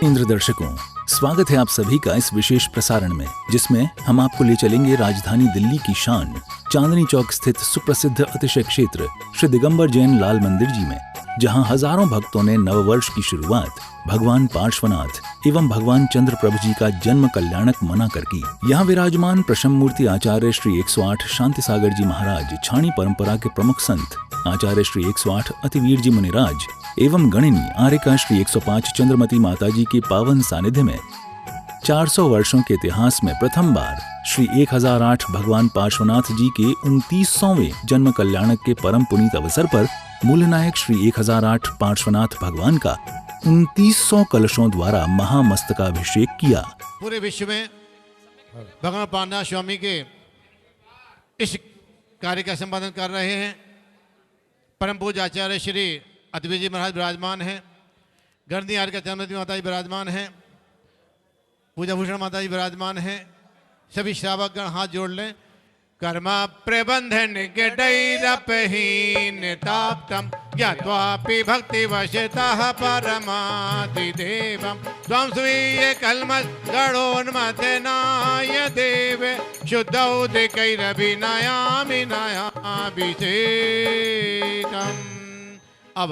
इंद्र दर्शकों, स्वागत है आप सभी का इस विशेष प्रसारण में, जिसमें हम आपको ले चलेंगे राजधानी दिल्ली की शान चांदनी चौक स्थित सुप्रसिद्ध अतिशय क्षेत्र श्री दिगंबर जैन लाल मंदिर जी में, जहां हजारों भक्तों ने नववर्ष की शुरुआत भगवान पार्श्वनाथ एवं भगवान चंद्र प्रभु जी का जन्म कल्याणक मनाकर की। यहाँ विराजमान प्रशम मूर्ति आचार्य श्री 108 शांति सागर जी महाराज, छाणी परंपरा के प्रमुख संत आचार्य श्री 108 अतिवीर जी मुनिराज एवं गणिनी आर्यका श्री 105 चंद्रमती माता जी के पावन सानिध्य में 400 वर्षों के इतिहास में प्रथम बार श्री 1008 भगवान पार्श्वनाथ जी के 29वें जन्म कल्याणक के परम पुनीत अवसर पर मूलनायक श्री 1008 पार्श्वनाथ भगवान का 2900 कलशों द्वारा महामस्तकाभिषेक किया। पूरे विश्व में भगवान पार्श्वनाथ स्वामी के इस कार्य का संपादन कर रहे हैं परम पूज्य आचार्य श्री अद्वैत जी महाराज विराजमान हैं, गणनी आर्य का चंद्रमती माता जी विराजमान हैं, पूजा भूषण माता जी विराजमान हैं। सभी श्रावक गण हाथ जोड़ लें। कर्मा प्रबंधन हीन ताप्तम ज्ञात्वापि भक्ति वशतः परमादिदेवं त्वं स्वीय कल्मष गणोन्मथनाय देव शुद्धौदिकैरभिनयामि नयाभिषेकम्। अब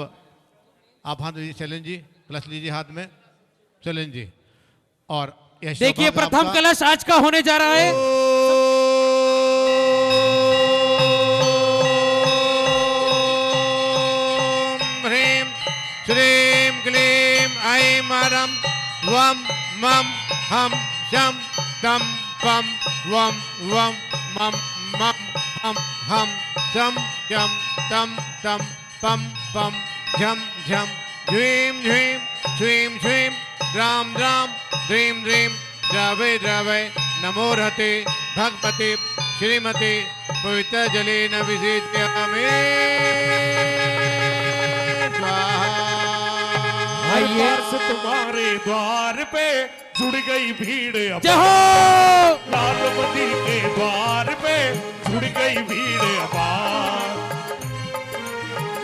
आप हाथ लीजिए, चलें जी, कलश लीजिए हाथ में, चलें जी। और देखिए प्रथम कलश आज का होने जा रहा है। ह्रीं श्रीं क्लीं ऐं मरं वं मं हं शं तं पं वं वं मं मं हं हं शं शं तं तं पं पं झं झं ह्रीं ह्रीं श्रीं श्रीं राम राम ह्रीं ह्रीं द्रवे द्रवे नमो रहते भगवते श्रीमते पवित्र जलेन विषेच्यामि स्वाहा। तुम्हारे द्वार पे जुड़ गई भीड़ लाल मंदिर के द्वार पे जुड़ गई भीड़ अपार।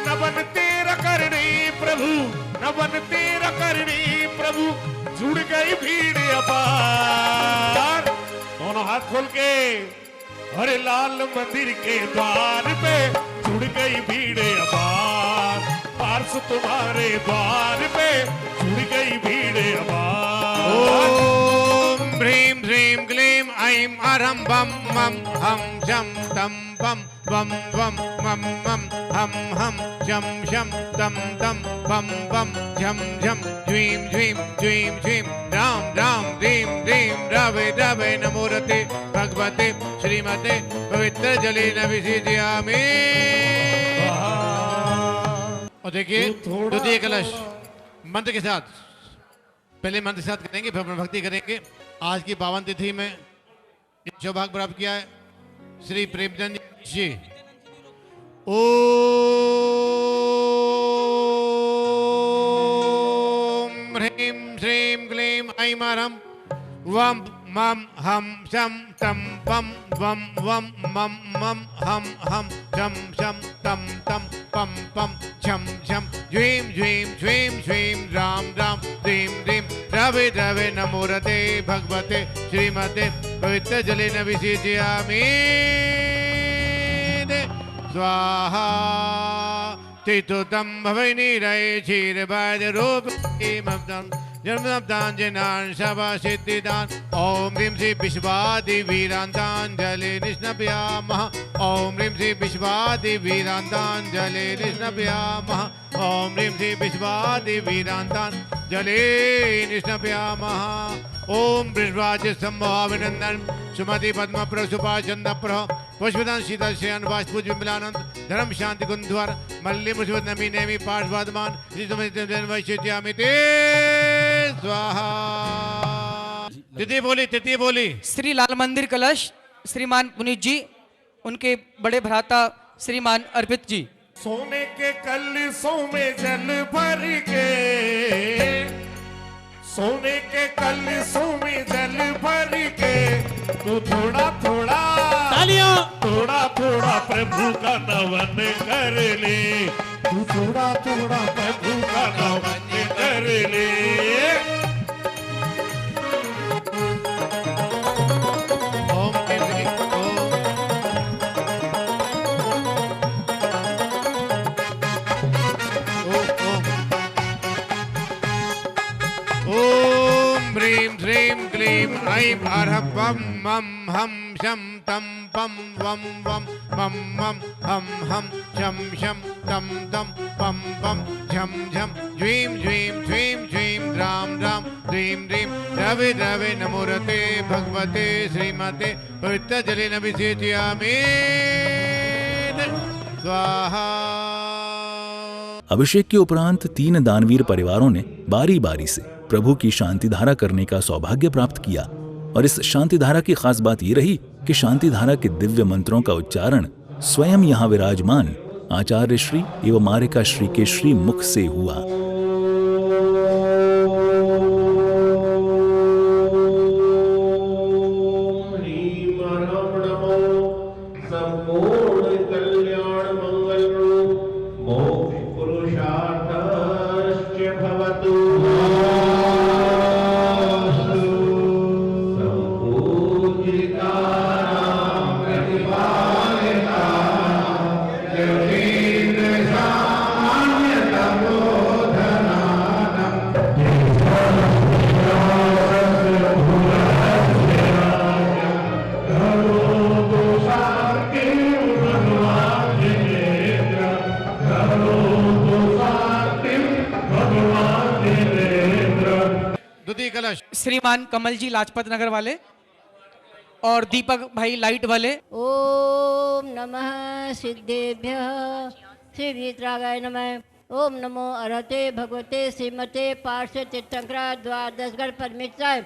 नवन तेरा करनी प्रभु, नवन तेरा करनी प्रभु, जुड़ गई भीड़ अपार। दोनों हाथ खोल के अरे लाल मंदिर के द्वार पे जुड़ गई भीड़ अपार। पार्श तुम्हारे द्वार पे जुड़ गई भीड़ अपार। ओम ह्रीं ह्रीं क्लीं ऐं अरं बम मम हम शं तं पं वम वम मम मम हम हम शं शं तं तं पं पं झं झं ह्रीं ह्रीं श्रीं श्रीं राम राम ह्रीं ह्रीं रवे रवे नमो रते भगवते श्रीमते पवित्र जलेन विषेच्यामि। और देखिए द्वितीय कलश मंत्र के साथ, पहले मंत्र के साथ करेंगे फिर भक्ति करेंगे। आज की पावन तिथि में सौभाग्य प्राप्त किया है श्री प्रेमचंद जी। ओम ह्रीं श्रीं क्लीं ऐं मरं वं मं हं शं तं पं वं वं मं मं हं हं शं शं तं तं पं पं झं झं ह्रीं ह्रीं श्रीं श्रीं राम राम ह्रीं ह्रीं रवे रवे नमो रते भगवते श्रीमते पवित्र जलेन विषेच्यामि स्वाहा। चित्तुतं भवनीरय क्षीरभाजरूप जन्मदान सभा सिद्धिदान। ओम ह्रीं श्री विश्वादि वीरांतांजलि निष्णपयामः। ओम ह्रीं श्री विश्वादि वीरांतांजलि निष्णपयामः। ओम ह्रीं श्री विश्वादि वीरांतांजलि निष्णपयामः। ओम वृषभाज संभवाभिनंदन सुमति पद्म प्रसुपा चंद प्रह पुष्पदान शीतल शयन वाष्पूज विमलानंद धर्म शांति कुंद्वार मल्ली मुझवत नमी नेमी पार्श्ववादमान वैश्यामि ते स्वाहा। तिथि बोली श्री लाल मंदिर कलश श्रीमान पुनीत जी, उनके बड़े भ्राता श्रीमान अर्पित जी। सोने के कलशों में जल भर के, सोने के कलशों में जल भर के, तू थोड़ा थोड़ा तालियां, थोड़ा थोड़ा प्रभु का नवन कर ले। तू थोड़ा थोड़ा प्रभु का नवन कर ले। ऐं अरहं बम मम हम शम तम पम वम वम मम मम हम शम शम तम तम पम पम झम झम ज्वीं ज्वीं ज्वीं ज्वीं राम राम ह्रीं ह्रीं द्रवे द्रवे नमोरते भगवते श्रीमते पवित्र जलेन अभिषेचयामि स्वाहा। अभिषेक के उपरांत 3 दानवीर परिवारों ने बारी बारी से प्रभु की शांति धारा करने का सौभाग्य प्राप्त किया। और इस शांति धारा की खास बात ये रही कि शांति धारा के दिव्य मंत्रों का उच्चारण स्वयं यहाँ विराजमान आचार्य श्री एवं मारिका श्री के श्री मुख से हुआ। द्वितीय कलश श्रीमान कमल जी लाजपत नगर वाले और दीपक भाई लाइट वाले। ओम नमः सिद्धेभ्यः श्री वीतरागाय नमः। ओम नमो अरहते भगवते श्रीमते पार्श्व तीर्थंकराय द्वादशगण परमित्राय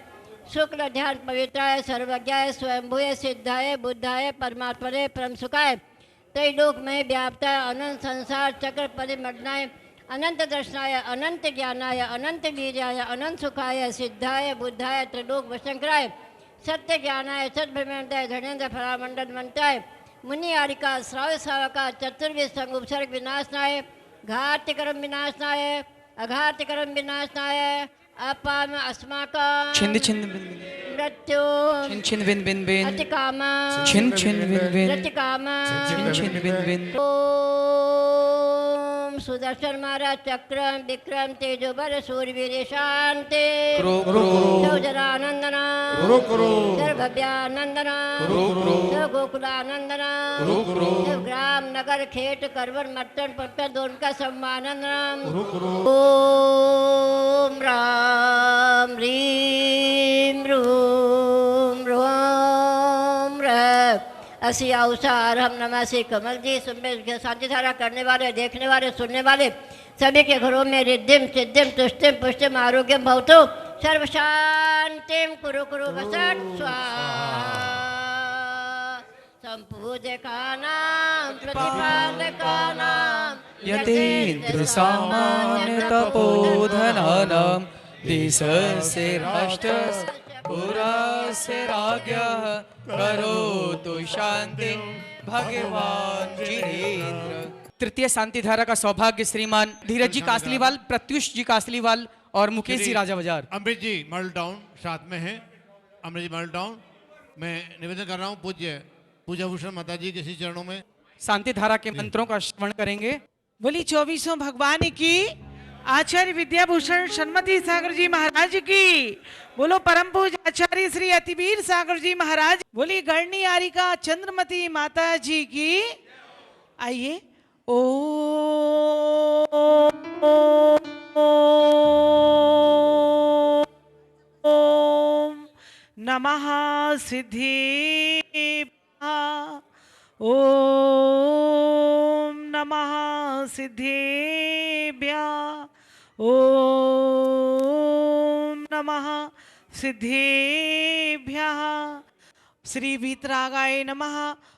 शुक्ल ध्यान पवित्राय सर्वज्ञाय स्वयंभूय सिद्धाय बुद्धाय परमात्मने परम सुखाय त्रैलोक में व्याप्ताय अनंत संसार चक्र परिमर्दनाय अनंत दर्शनाय अनंत ज्ञानाय अनंत वीर्याय अनंत सुखाय सिद्धाय बुद्धाय त्रिलोक वशंकराय सत्य ज्ञानाय सद्भ्रमणताय धनेन्द्र फलामंडल मंत्राय मुनि आरिका श्राव्य सावका चतुर्विध संग उपसर्ग विनाशनाय घात कर्म विनाशनाय अघात कर्म विनाशनाय अपाम अस्माकं छिंद छिंद बिन मृत्यु छिन छिन बिन बिन बिन अतिकामा छिन छिन बिन बिन रतिकामा छिन छिन बिन बिन। ओम सुदर्शन महाराज चक्रम विक्रम तेजोबर सूर्यवीर शांति जरानंदना सर्वभव्यानंदना गोकुलानंदना ग्राम नगर खेत करवर मट्टन पट्टन दोन का सम्मानंदना। ओम राम रीम रूम रोम र असी अवसार हम नमः श्री कमल जी सुंदर शांति धारा करने वाले देखने वाले सुनने वाले सभी के घरों में रिद्धिम सिद्धिम तुष्टिम पुष्टिम आरोग्यम भवतु सर्व शांतिम कुरु कुरु वसत स्वाहा। संपूजकानां प्रतिपादकानां यतीन्द्र सामान्य तपोधनानां देशस्य राष्ट्रस्य पुरस्य राज्ञः करोतु शांति भगवान जिनेन्द्र। तृतीय शांति धारा का सौभाग्य श्रीमान धीरज जी कासलीवाल, प्रत्युष जी कासलीवाल और मुकेश जी राजा बाजार। अमृत जी मॉडल टाउन साथ में है। अमृत जी मॉडल टाउन मैं निवेदन कर रहा हूँ पूज्य पूजा भूषण माता जी के श्री चरणों में शांति धारा के मंत्रों का श्रवण करेंगे। बोली 24 भगवान की आचार्य विद्याभूषण सन्मति सागर जी महाराज की बोलो परम पूज आचार्य श्री अतिवीर सागर जी महाराज बोली गढ़नी आरिका चंद्रमती माता जी की। आइए ओम नमः सिद्धिभ्यः ओम नमः सिद्धिभ्यः ओम नमः सिद्धिभ्यः। श्री वीतरागाय नमः।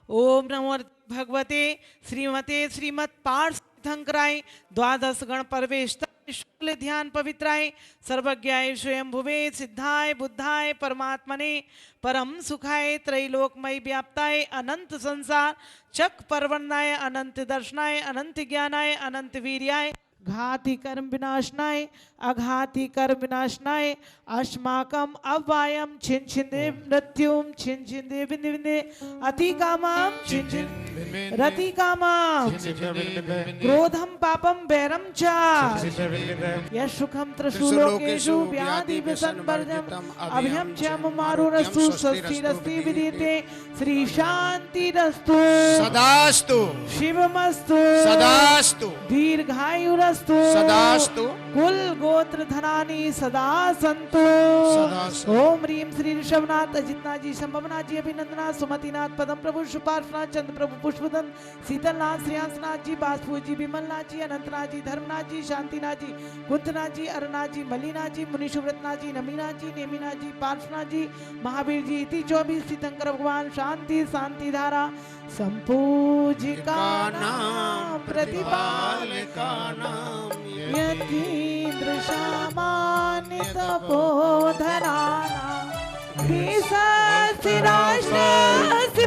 ओम नमो भगवते श्रीमते श्रीमत् पार्श्व तीर्थंकराय द्वादश गण परवेश शुक्ल ध्यान पवित्राय सर्वज्ञाय स्वयंभुवे सिद्धाय बुद्धाय परमात्मने परम सुखाय त्रैलोकमय व्याप्ताय अनंत संसार चक परवर्णाय अनंत दर्शनाय अनंत ज्ञानाय अनंत वीर्याय घाति कर्म विनाशनाय अघाति कर्म विनाशनाय अस्माकम अव्वायम छिन छिंदे मृत्युम छिन छिंदे बिंदे बिंदे अति कामम छिन छिन रति कामम क्रोधम पापम वैरम च यशुखम त्रिशूलोकेषु व्याधि विसंवर्जम अभयम च ममारुरस्तु स्वस्तिरस्ति विदिते श्री शांतिरस्तु सदास्तु शिवमस्तु सदास्तु दीर्घायुरस्तु सदास्तु कुल गोत्र धनानि सदा संतु सदास्तु। ओम ह्रीम श्री ऋषभनाथ अजितनाथ जी संभवनाथ जी अभिनंदनाथ सुमतिनाथ पदम प्रभु सुपार्शनाथ चंद्र प्रभु पुष्पदन शीतलनाथ श्रेयांसनाथ जी बासपू जी विमलनाथ जी अनंतनाथ जी धर्मनाथ जी शांतिनाथ जी कुंतनाथ जी अरुणाथ जी मल्लीनाथ जी मुनिशुव्रतनाथ जी नमीनाथ जी नेमिनाथ जी पार्श्वनाथ जी महावीर जी इति 24 तीर्थंकर भगवान शांति शांति धारा संपूजिका नाम प्रतिपालिका नाम यतीन्द्र सामान्य तपोधना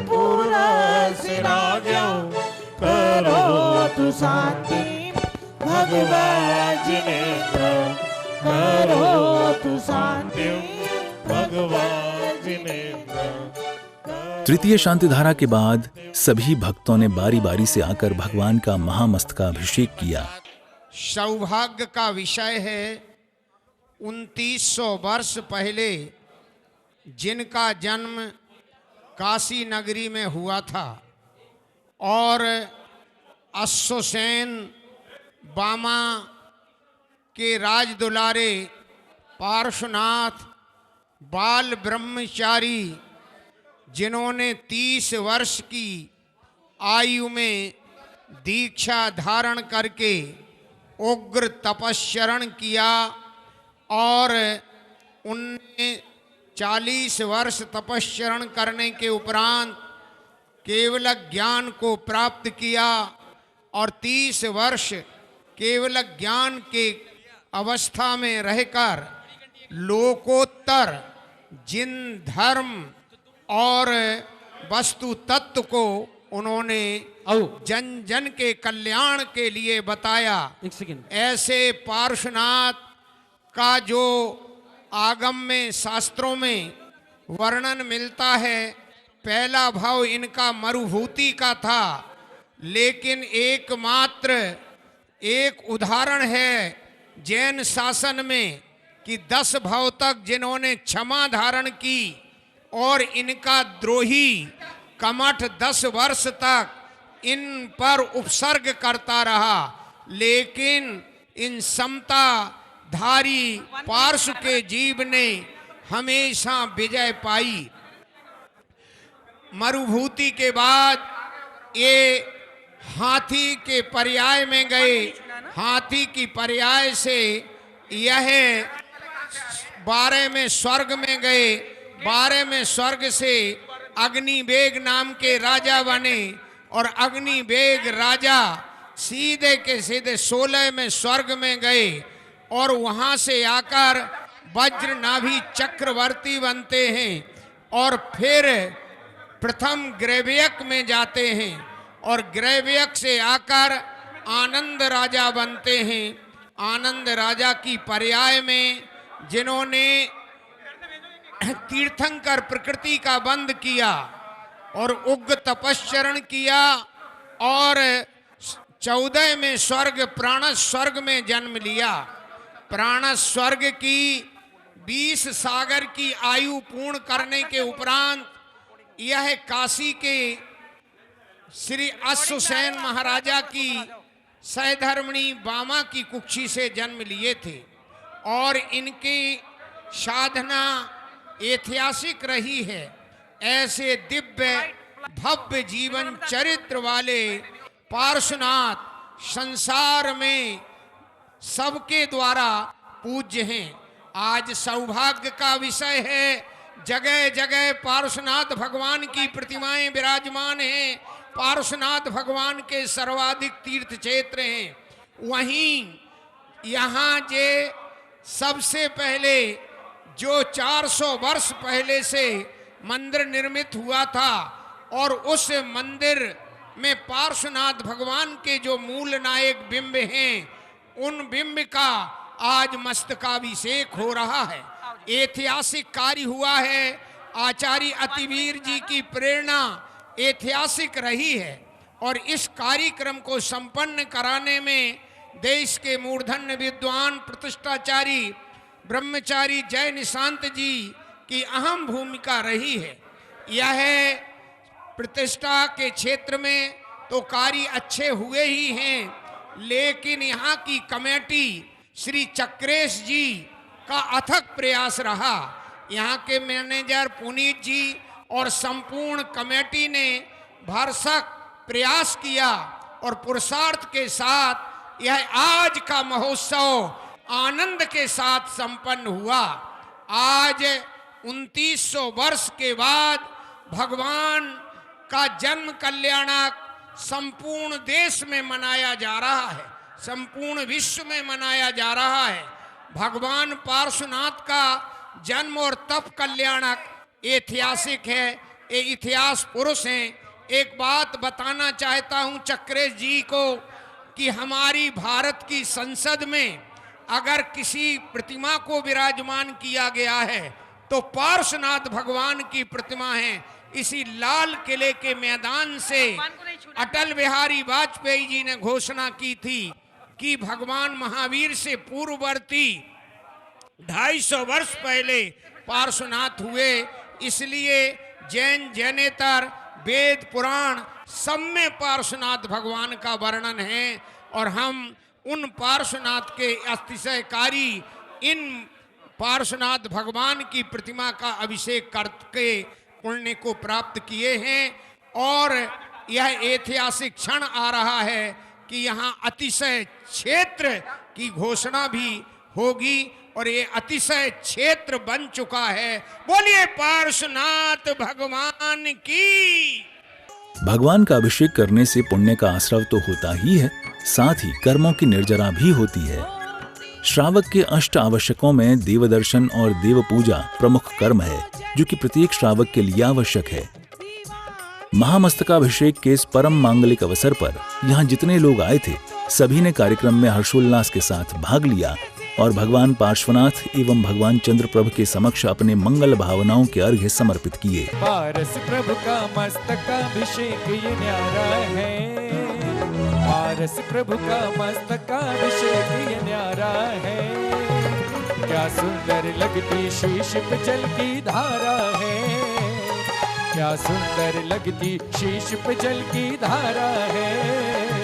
पूरा करो तु शांति भगवत जिनेन्द्र करो तु शांति भगवत जिनेन्द्र। तृतीय शांति धारा के बाद सभी भक्तों ने बारी बारी से आकर भगवान का महामस्तकाभिषेक किया। सौभाग्य का विषय है 2900 वर्ष पहले जिनका जन्म काशी नगरी में हुआ था और अश्वसेन बामा के राज दुलारे पार्श्वनाथ बाल ब्रह्मचारी जिन्होंने 30 वर्ष की आयु में दीक्षा धारण करके उग्र तपस्चरण किया और उनने 40 वर्ष तपस्चरण करने के उपरांत केवल ज्ञान को प्राप्त किया और 30 वर्ष केवल ज्ञान के अवस्था में रहकर लोकोत्तर जिन धर्म और वस्तु तत्व को उन्होंने जन जन के कल्याण के लिए बताया। ऐसे पार्श्वनाथ का जो आगम में शास्त्रों में वर्णन मिलता है, पहला भाव इनका मरुभूति का था, लेकिन एकमात्र एक उदाहरण है जैन शासन में कि 10 भाव तक जिन्होंने क्षमा धारण की और इनका द्रोही कमठ 10 वर्ष तक इन पर उपसर्ग करता रहा, लेकिन इन समता धारी पार्श्व के जीव ने हमेशा विजय पाई। मरुभूति के बाद ये हाथी के पर्याय में गए। हाथी की पर्याय से यह 12 में स्वर्ग में गए। 12 में स्वर्ग से अग्निवेग नाम के राजा बने और अग्निवेग राजा सीधे के सीधे 16 में स्वर्ग में गए और वहां से आकर वज्रनाभि चक्रवर्ती बनते हैं और फिर प्रथम ग्रैव्यक में जाते हैं और ग्रैव्यक से आकर आनंद राजा बनते हैं। आनंद राजा की पर्याय में जिन्होंने तीर्थंकर प्रकृति का बंध किया और उग्र तपस्चरण किया और 14 में स्वर्ग प्राणस स्वर्ग में जन्म लिया। प्राणस स्वर्ग की 20 सागर की आयु पूर्ण करने के उपरांत यह काशी के श्री अश्वसेन महाराजा की सहधर्मिणी बामा की कुक्षी से जन्म लिए थे और इनकी साधना ऐतिहासिक रही है। ऐसे दिव्य भव्य जीवन चरित्र वाले पार्श्वनाथ संसार में सबके द्वारा पूज्य हैं। आज सौभाग्य का विषय है, जगह जगह पार्श्वनाथ भगवान की प्रतिमाएं विराजमान हैं। पार्श्वनाथ भगवान के सर्वाधिक तीर्थ क्षेत्र हैं। वहीं यहाँ जे सबसे पहले जो 400 वर्ष पहले से मंदिर निर्मित हुआ था और उस मंदिर में पार्श्वनाथ भगवान के जो मूल नायक बिंब हैं उन बिंब का आज मस्तकाभिषेक हो रहा है। ऐतिहासिक कार्य हुआ है। आचार्य अतिवीर जी की प्रेरणा ऐतिहासिक रही है और इस कार्यक्रम को संपन्न कराने में देश के मूर्धन्य विद्वान प्रतिष्ठाचारी ब्रह्मचारी जय निशांत जी की अहम भूमिका रही है। यह प्रतिष्ठा के क्षेत्र में तो कार्य अच्छे हुए ही हैं, लेकिन यहाँ की कमेटी श्री चक्रेश जी का अथक प्रयास रहा। यहाँ के मैनेजर पुनीत जी और संपूर्ण कमेटी ने भरसक प्रयास किया और पुरुषार्थ के साथ यह आज का महोत्सव आनंद के साथ संपन्न हुआ। आज 2900 वर्ष के बाद भगवान का जन्म कल्याणक संपूर्ण देश में मनाया जा रहा है, संपूर्ण विश्व में मनाया जा रहा है। भगवान पार्श्वनाथ का जन्म और तप कल्याणक ऐतिहासिक है, ये इतिहास पुरुष हैं। एक बात बताना चाहता हूं चक्रेश जी को कि हमारी भारत की संसद में अगर किसी प्रतिमा को विराजमान किया गया है तो पार्श्वनाथ भगवान की प्रतिमा है। इसी लाल किले के मैदान से अटल बिहारी वाजपेयी जी ने घोषणा की थी कि भगवान महावीर से पूर्ववर्ती 250 वर्ष पहले पार्श्वनाथ हुए। इसलिए जैन जैनेतर वेद पुराण सब में पार्श्वनाथ भगवान का वर्णन है और हम उन पार्श्वनाथ के अतिशयकारी इन पार्श्वनाथ भगवान की प्रतिमा का अभिषेक करके पुण्य को प्राप्त किए हैं। और यह ऐतिहासिक क्षण आ रहा है कि यहाँ अतिशय क्षेत्र की घोषणा भी होगी और ये अतिशय क्षेत्र बन चुका है। बोलिए पार्श्वनाथ भगवान की। भगवान का अभिषेक करने से पुण्य का आश्रव तो होता ही है, साथ ही कर्मों की निर्जरा भी होती है। श्रावक के अष्ट आवश्यकों में देवदर्शन और देव पूजा प्रमुख कर्म है, जो कि प्रत्येक श्रावक के लिए आवश्यक है। महामस्तकाभिषेक के इस परम मांगलिक अवसर पर यहाँ जितने लोग आए थे, सभी ने कार्यक्रम में हर्षोल्लास के साथ भाग लिया और भगवान पार्श्वनाथ एवं भगवान चंद्रप्रभ के समक्ष अपने मंगल भावनाओं के अर्घ्य समर्पित किए। पारस प्रभु का मस्तकाभिषेक ये न्यारा है, पारस प्रभु का मस्तकाभिषेक ये न्यारा है। क्या सुंदर लगती शीश पे जल की धारा है, क्या सुंदर लगती शीश पे जल की धारा है।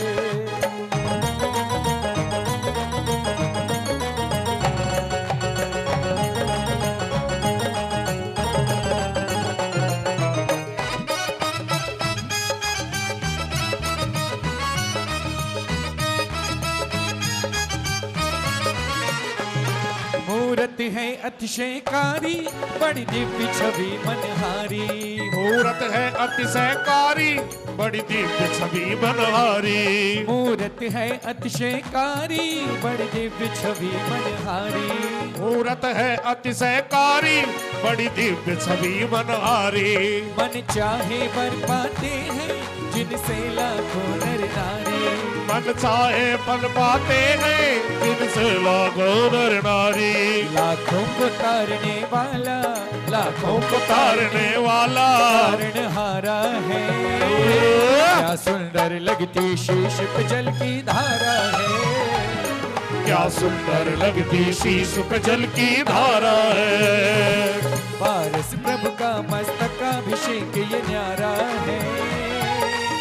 मूरत है अतिशयकारी बड़ी दिव्य छवि मनहारी, मूरत है अतिशयकारी बड़ी दिव्य छवि मनहारी, मूरत है अतिशयकारी बड़ी दिव्य छवि मनहारी, मूरत है अतिशयकारी बड़ी दिव्य छवि मनहारी। मन चाहे वर पाते हैं जिनसे लाखों नर नारी, मन चाहे फल पाते हैं जिनसे लाखों नर नारी। लाखों को तारने वाला, लाखों को तारने वाला तारणहारा है। क्या सुंदर लगती शीश पे जल की धारा है, क्या सुंदर लगती शीश पे जल की धारा है। पारस प्रभु का मस्तकाभिषेक ये न्यारा है,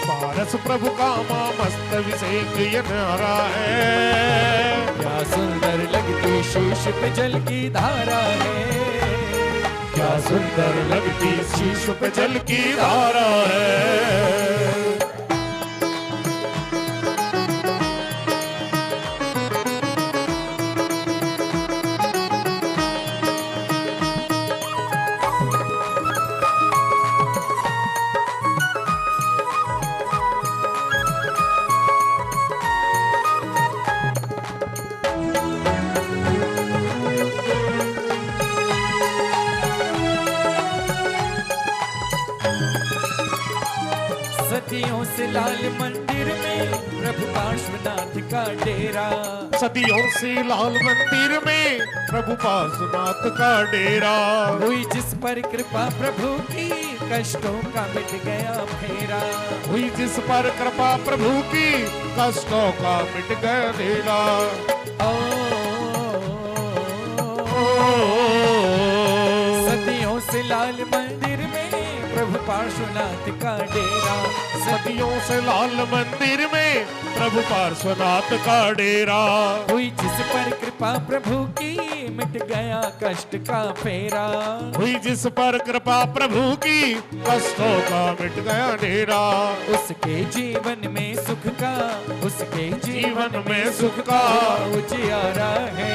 पारस प्रभु का मस्तकाभिषेक ये न्यारा है। क्या सुंदर लगती शीश पे जल की धारा है, क्या सुंदर लगती शीश पे जल की धारा है। सदियों से लाल मंदिर में प्रभु पार्श्वनाथ का डेरा। सदियों से लाल मंदिर में प्रभु पार्श्वनाथ का डेरा। हुई जिस पर कृपा प्रभु की कष्टों का मिट गया फेरा। हुई जिस पर कृपा प्रभु की कष्टों का मिट गया डेरा। सदियों से लाल मंदिर में प्रभु पार्श्वनाथ का डेरा। सदियों से लाल मंदिर में प्रभु पार्श्वनाथ का डेरा। हुई जिस पर कृपा प्रभु की मिट गया कष्ट का फेरा। हुई जिस पर कृपा प्रभु की कष्टों का मिट गया डेरा। उसके जीवन में सुख का, उसके जीवन में सुख का उजियारा है।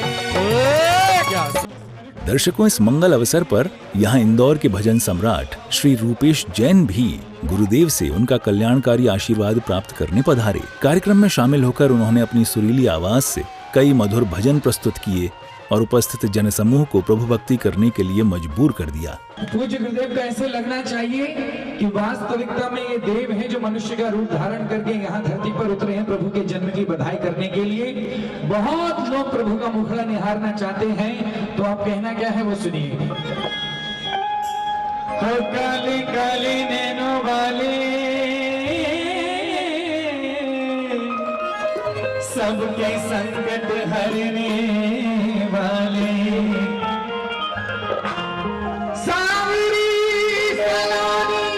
क्या दर्शकों, इस मंगल अवसर पर यहाँ इंदौर के भजन सम्राट श्री रूपेश जैन भी गुरुदेव से उनका कल्याणकारी आशीर्वाद प्राप्त करने पधारे। कार्यक्रम में शामिल होकर उन्होंने अपनी सुरीली आवाज से कई मधुर भजन प्रस्तुत किए और उपस्थित जनसमूह को प्रभु भक्ति करने के लिए मजबूर कर दिया। पूज्य गुरुदेव को ऐसे लगना चाहिए कि वास्तविकता में ये देव हैं जो मनुष्य का रूप धारण करके यहाँ धरती पर उतरे हैं प्रभु के जन्म की बधाई करने के लिए। बहुत लोग प्रभु का मुखड़ा निहारना चाहते हैं, तो आप कहना क्या है वो सुनिए। काली काली नैनो वाले सबके संकट हरने वाले, सावरी सलोनी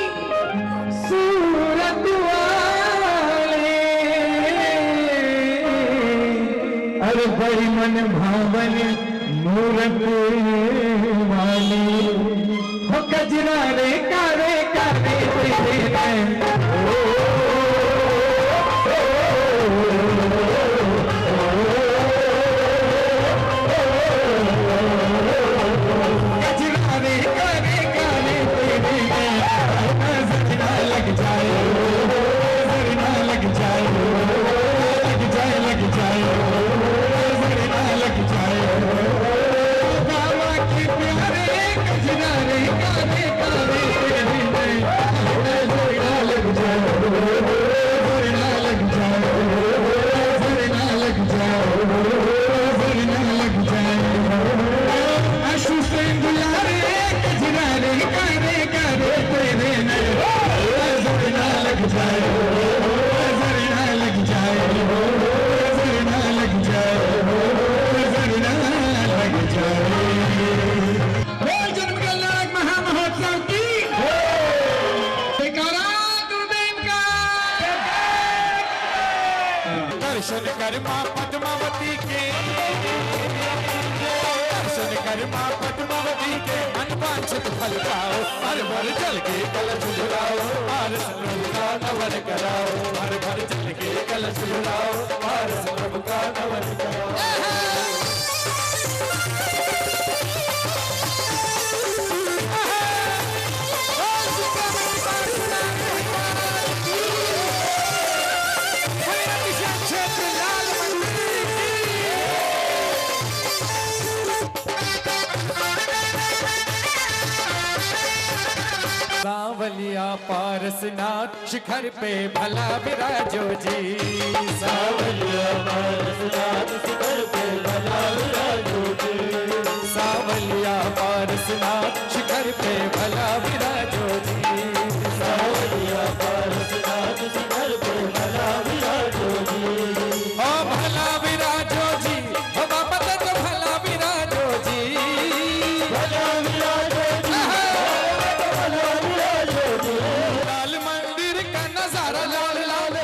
सूरत वाले, अरे बड़ी मन भावन मूरत वाले, हो कजरा रे कारे कारे दर्शन कर मां पद्मावती के, दर्शन कर मां पद्मावती के, मन वांछित फल पाओ, हर भर जल के कलश झुलाओ, पारस प्रभु का नवन कराओ, हर भर जल के कलश झुलाओ, पारस प्रभु का नवन कराओ। सावलिया पारसनाथ शिखर पे भला विराजो जी, सावलिया पारसनाथ शिखर पे भला विराजो जी, सावलिया पारसनाथ शिखर पे भला विराजो जी, सावलिया पारसनाथ शिखर पे भला विराजो जी, ओ भला विराजो जी, ओ बाबा तो भला विराजो जी, भला विराजो जी, लाल मंदिर का नजारा लाल लाल,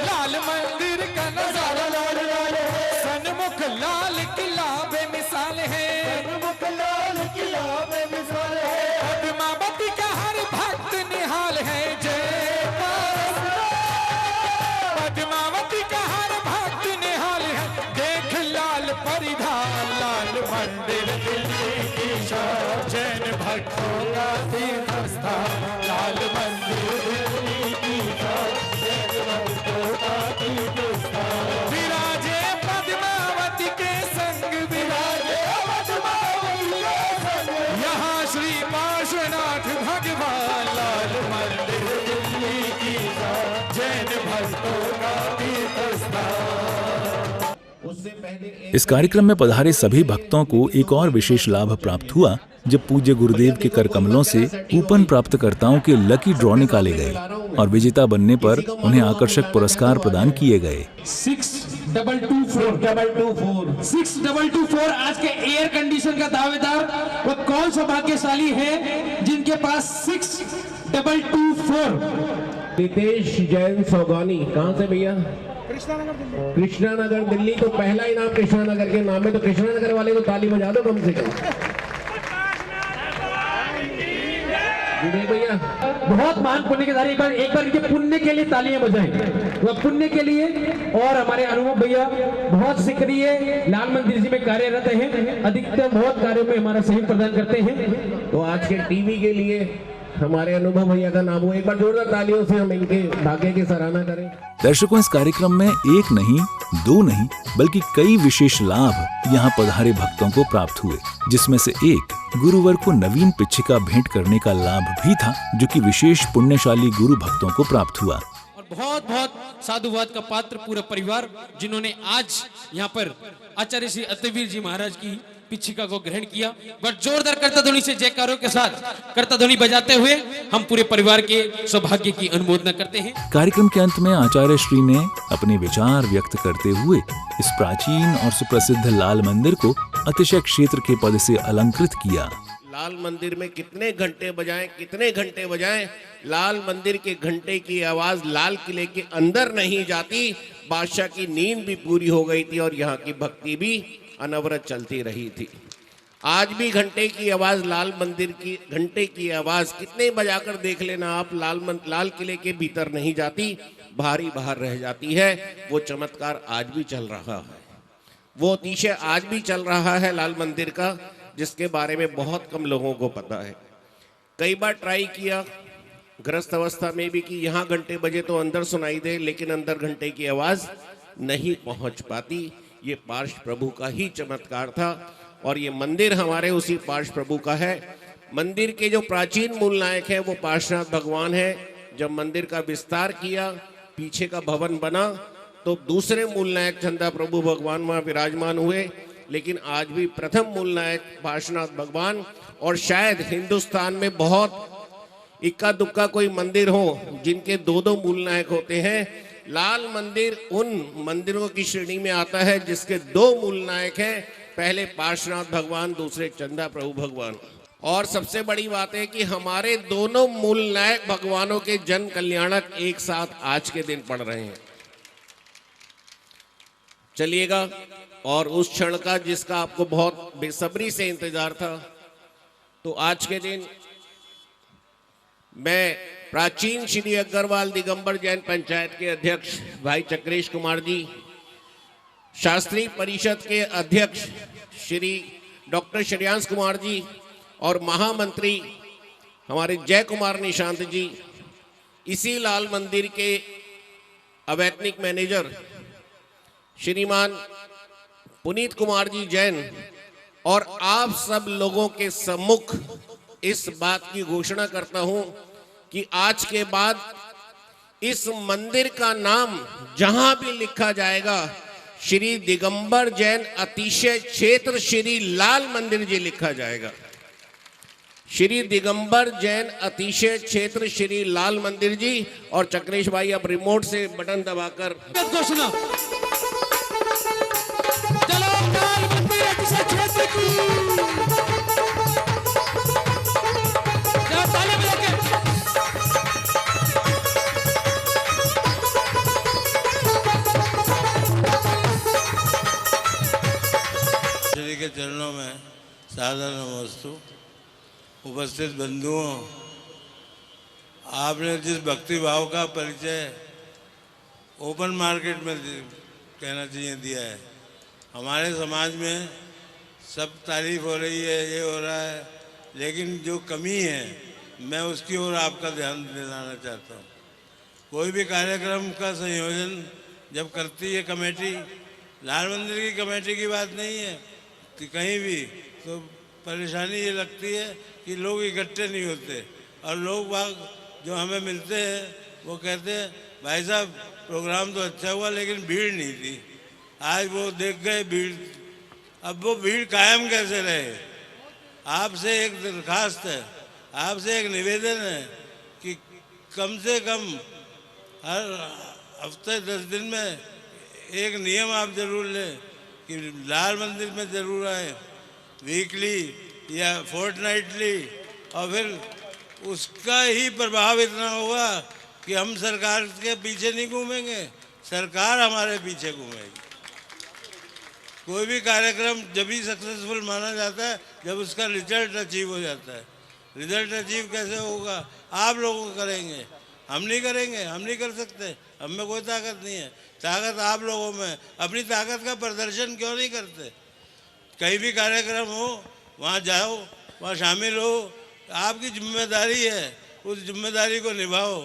लाल मंदिर का नजारा लाल लाल, सन्मुख लाल किला बेमिसाल है, सन्मुख लाल किला बेमिसाल है, पद्मावती का हर भक्त भक्तों का तीर्थस्थान। इस कार्यक्रम में पधारे सभी भक्तों को एक और विशेष लाभ प्राप्त हुआ जब पूज्य गुरुदेव के कर कमलों से कूपन प्राप्तकर्ताओं के लकी ड्रॉ निकाले गए और विजेता बनने पर उन्हें आकर्षक पुरस्कार प्रदान किए गए। 6224 आज के एयर कंडीशन का दावेदार वो कौन सा भाग्यशाली है जिनके पास 6224? नितेश जैन सौगानी, कहाँ से भैया? कृष्णा नगर दिल्ली। तो पहला इनाम कृष्णा नगर के नाम है, तो कृष्णा नगर वाले को ताली बजा दो कम से कम। भैया बहुत महान पुण्य के धारी, एक बार इनके पुण्य के लिए तालियां बजाएं, तो पुण्य के लिए। और हमारे अनुभव भैया बहुत सक्रिय लाल मंदिर जी में कार्यरत हैं, अधिकतर बहुत कार्यों में हमारा सहयोग प्रदान करते हैं। तो आज के टीवी के लिए हमारे अनुभव भैया का नाम हो, एक बार जोरदार तालियों से हम इनके भाग्य की सराहना करें। दर्शकों, इस कार्यक्रम में एक नहीं, दो नहीं, बल्कि कई विशेष लाभ यहाँ पधारे भक्तों को प्राप्त हुए, जिसमें से एक गुरुवर को नवीन पिच्छिका भेंट करने का लाभ भी था, जो कि विशेष पुण्यशाली गुरु भक्तों को प्राप्त हुआ। और बहुत बहुत साधुवाद का पात्र पूरा परिवार, जिन्होंने आज यहाँ पर आचार्य श्री अतिवीर जी महाराज की पिच्छिका को ग्रहण किया। बट जोरदार करता ध्वनि से जयकारों के साथ करता ध्वनि बजाते हुए हम पूरे परिवार के सौभाग्य की अनुमोदना करते हैं। कार्यक्रम के अंत में आचार्य श्री ने अपने विचार व्यक्त करते हुए इस प्राचीन और सुप्रसिद्ध लाल मंदिर को अतिशय क्षेत्र के पद से अलंकृत किया। लाल मंदिर में कितने घंटे बजाएं, लाल मंदिर के घंटे की आवाज लाल किले के अंदर नहीं जाती। बादशाह की नींद भी पूरी हो गई थी और यहाँ की भक्ति भी अनवरत चलती रही थी। आज भी घंटे की आवाज, लाल मंदिर की घंटे की आवाज कितने बजाकर देख लेना आप, लाल किले के भीतर नहीं जाती, बाहर रह जाती है। वो चमत्कार आज भी चल रहा है, वो अतिशय आज भी चल रहा है लाल मंदिर का, जिसके बारे में बहुत कम लोगों को पता है। कई बार ट्राई किया गृहस्थ अवस्था में भी कि यहाँ घंटे बजे तो अंदर सुनाई दे, लेकिन अंदर घंटे की आवाज नहीं पहुँच पाती। ये पार्श्व प्रभु का ही चमत्कार था और ये मंदिर हमारे उसी पार्श्व प्रभु का है। मंदिर के जो प्राचीन मूल नायक है वो पार्श्वनाथ भगवान है। जब मंदिर का विस्तार किया, पीछे का भवन बना, तो दूसरे मूल नायक चंदा प्रभु भगवान वहाँ विराजमान हुए, लेकिन आज भी प्रथम मूल नायक पार्श्वनाथ भगवान। और शायद हिंदुस्तान में बहुत इक्का दुक्का कोई मंदिर हो जिनके दो मूल नायक होते हैं। लाल मंदिर उन मंदिरों की श्रेणी में आता है जिसके दो मूल नायक हैं, पहले पार्श्वनाथ भगवान, दूसरे चंदा प्रभु भगवान। और सबसे बड़ी बात है कि हमारे दोनों मूल नायक भगवानों के जन कल्याणक एक साथ आज के दिन पढ़ रहे हैं। चलिएगा, और उस क्षण का जिसका आपको बहुत बेसब्री से इंतजार था, तो आज के दिन मैं प्राचीन श्री अग्रवाल दिगंबर जैन पंचायत के अध्यक्ष भाई चक्रेश कुमार जी, शास्त्री परिषद के अध्यक्ष श्री डॉक्टर श्रेयांश कुमार जी और महामंत्री हमारे जय कुमार निशांत जी, इसी लाल मंदिर के अवैतनिक मैनेजर श्रीमान पुनीत कुमार जी जैन, और आप सब लोगों के सम्मुख इस बात की घोषणा करता हूं कि आज के बाद इस मंदिर का नाम जहां भी लिखा जाएगा, श्री दिगंबर जैन अतिशय क्षेत्र श्री लाल मंदिर जी लिखा जाएगा। श्री दिगंबर जैन अतिशय क्षेत्र श्री लाल मंदिर जी। और चक्रेश भाई आप रिमोट से बटन दबाकर घोषणा चलो लाल मंदिर अतिशय क्षेत्र की ताली बजा के श्री के चरणों में सादर नमस्तु। उपस्थित बंधुओं, आपने जिस भक्ति भाव का परिचय ओपन मार्केट में कहना चाहिए दिया है, हमारे समाज में सब तारीफ हो रही है, ये हो रहा है, लेकिन जो कमी है मैं उसकी ओर आपका ध्यान दिलाना चाहता हूँ। कोई भी कार्यक्रम का संयोजन जब करती है कमेटी, लाल मंदिर की कमेटी की बात नहीं है कि कहीं भी, तो परेशानी ये लगती है कि लोग इकट्ठे नहीं होते और लोग बाग जो हमें मिलते हैं वो कहते हैं भाई साहब प्रोग्राम तो अच्छा हुआ लेकिन भीड़ नहीं थी। आज वो देख गए भीड़, अब वो भीड़ कायम कैसे रहे। आपसे एक दरखास्त है, आपसे एक निवेदन है कि कम से कम हर हफ्ते 10 दिन में एक नियम आप जरूर लें कि लाल मंदिर में जरूर आए, वीकली या फोर्टनाइटली, और फिर उसका ही प्रभाव इतना होगा कि हम सरकार के पीछे नहीं घूमेंगे, सरकार हमारे पीछे घूमेगी। कोई भी कार्यक्रम जब ही सक्सेसफुल माना जाता है जब उसका रिजल्ट अचीव हो जाता है। रिजल्ट अचीव कैसे होगा? आप लोग करेंगे, हम नहीं करेंगे, हम नहीं कर सकते, हम में कोई ताकत नहीं है। ताकत आप लोगों में, अपनी ताकत का प्रदर्शन क्यों नहीं करते? कहीं भी कार्यक्रम हो वहाँ जाओ, वहाँ शामिल हो, आपकी जिम्मेदारी है, उस जिम्मेदारी को निभाओ।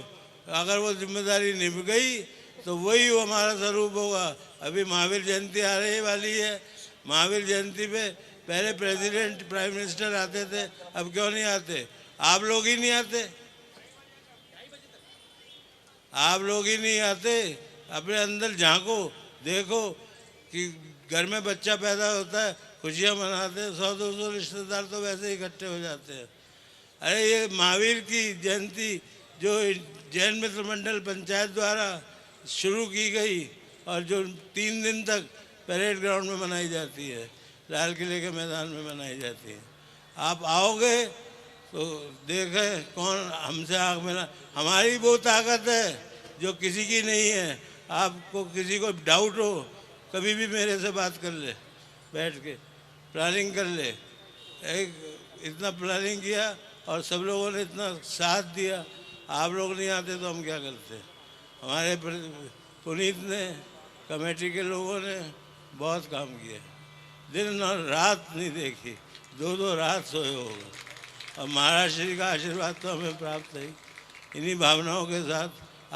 अगर वो जिम्मेदारी निभ गई तो वही वो हमारा स्वरूप होगा। अभी महावीर जयंती आ रही वाली है, महावीर जयंती पे पहले प्रेसिडेंट प्राइम मिनिस्टर आते थे, अब क्यों नहीं आते? आप लोग ही नहीं आते, आप लोग ही नहीं आते। अपने अंदर झांको, देखो कि घर में बच्चा पैदा होता है, खुशियाँ मनाते हैं, 100-200 रिश्तेदार तो वैसे ही इकट्ठे हो जाते हैं। अरे ये महावीर की जयंती जो जैन मित्र मंडल पंचायत द्वारा शुरू की गई और जो 3 दिन तक परेड ग्राउंड में मनाई जाती है, लाल किले के मैदान में मनाई जाती है। आप आओगे तो देखें कौन हमसे आँख मिला। हमारी वो ताकत है जो किसी की नहीं है। आपको किसी को डाउट हो कभी भी मेरे से बात कर ले, बैठ के प्लानिंग कर ले। एक इतना प्लानिंग किया और सब लोगों ने इतना साथ दिया। आप लोग नहीं आते तो हम क्या करते? हमारे पुनीत ने, कमेटी के लोगों ने बहुत काम किया, दिन और रात नहीं देखी, 2-2 रात सोए होगा। और महाराज श्री का आशीर्वाद तो हमें प्राप्त है। इन्हीं भावनाओं के साथ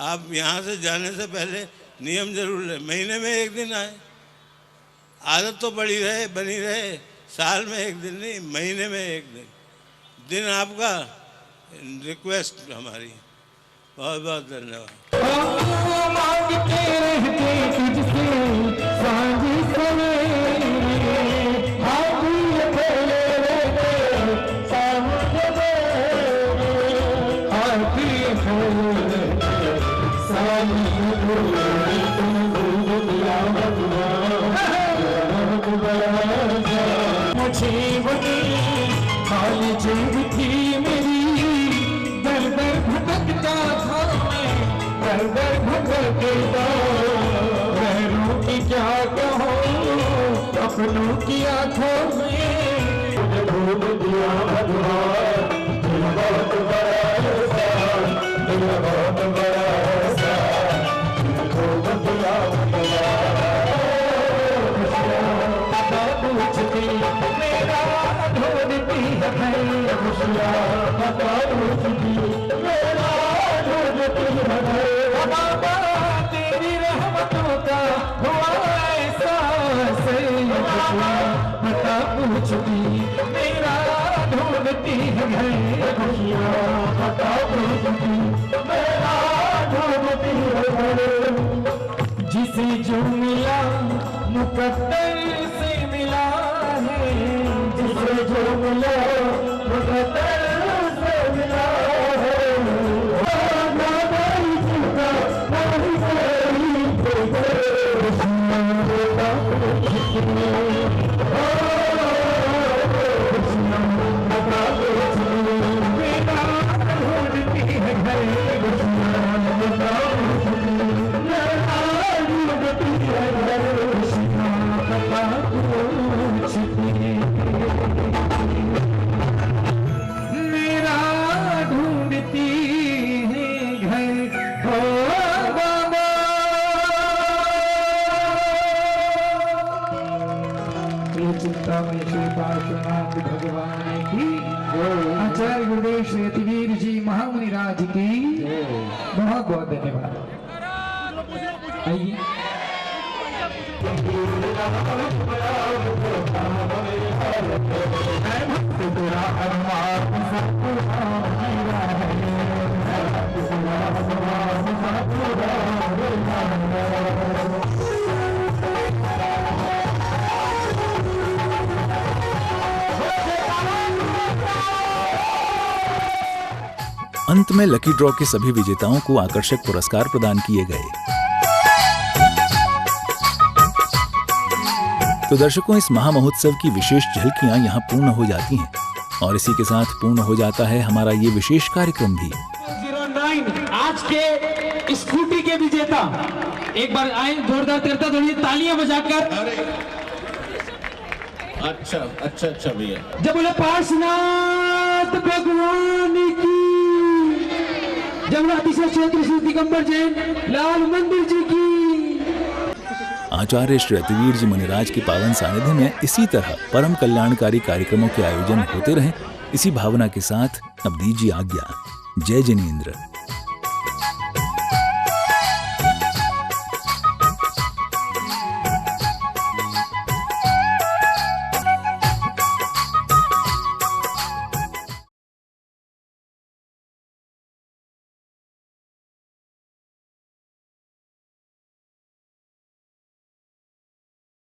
आप यहाँ से जाने से पहले नियम जरूर लें। महीने में 1 दिन आए, आदत तो बनी रहे, साल में 1 दिन नहीं, महीने में 1 दिन आपका रिक्वेस्ट हमारी। बहुत बहुत धन्यवाद। अपनों की आंखों में ढूंढ दिया भगवान, दिल बहुत बड़ा एहसान, दिल बहुत बड़ा एहसान, ढूंढ दिया भगवान। पूछती मेरा ढूंढती है खुशियाँ, पता पूछती मेरा ढूंढती है बाबा, तेरी रहमतों का हुआ पता पूछती मेरा ढूंढती है खुशियाँ, पता पूछती मेरा ढूंढती है। जिसे जो मिला मुकद्दर से मिला है, जिसे जो मिला मुकद्दर से मिला है। भगवान की आचार्य गुरुदेव श्री अतिवीर जी महामुनि राज की बहुत बहुत धन्यवाद। आइए अंत में लकी ड्रॉ के सभी विजेताओं को आकर्षक पुरस्कार प्रदान किए गए। तो दर्शकों, इस महामहोत्सव की विशेष झलकियां यहाँ पूर्ण हो जाती हैं और इसी के साथ पूर्ण हो जाता है हमारा ये विशेष कार्यक्रम भी। 09 आज के स्कूटी के विजेता एक बार आए, जोरदार करता थोड़ी तालियां बजाकर। अच्छा भैया। जब बोले पार्श्वनाथ भगवान की, जब अतिशय क्षेत्र श्री दिगंबर जैन लाल मंदिर जी की। आचार्य श्री अतिवीर जी मुनिराज के पावन सानिध्य में इसी तरह परम कल्याणकारी कार्यक्रमों के आयोजन होते रहें, इसी भावना के साथ अब दीजिए आज्ञा। जय जिनेंद्र।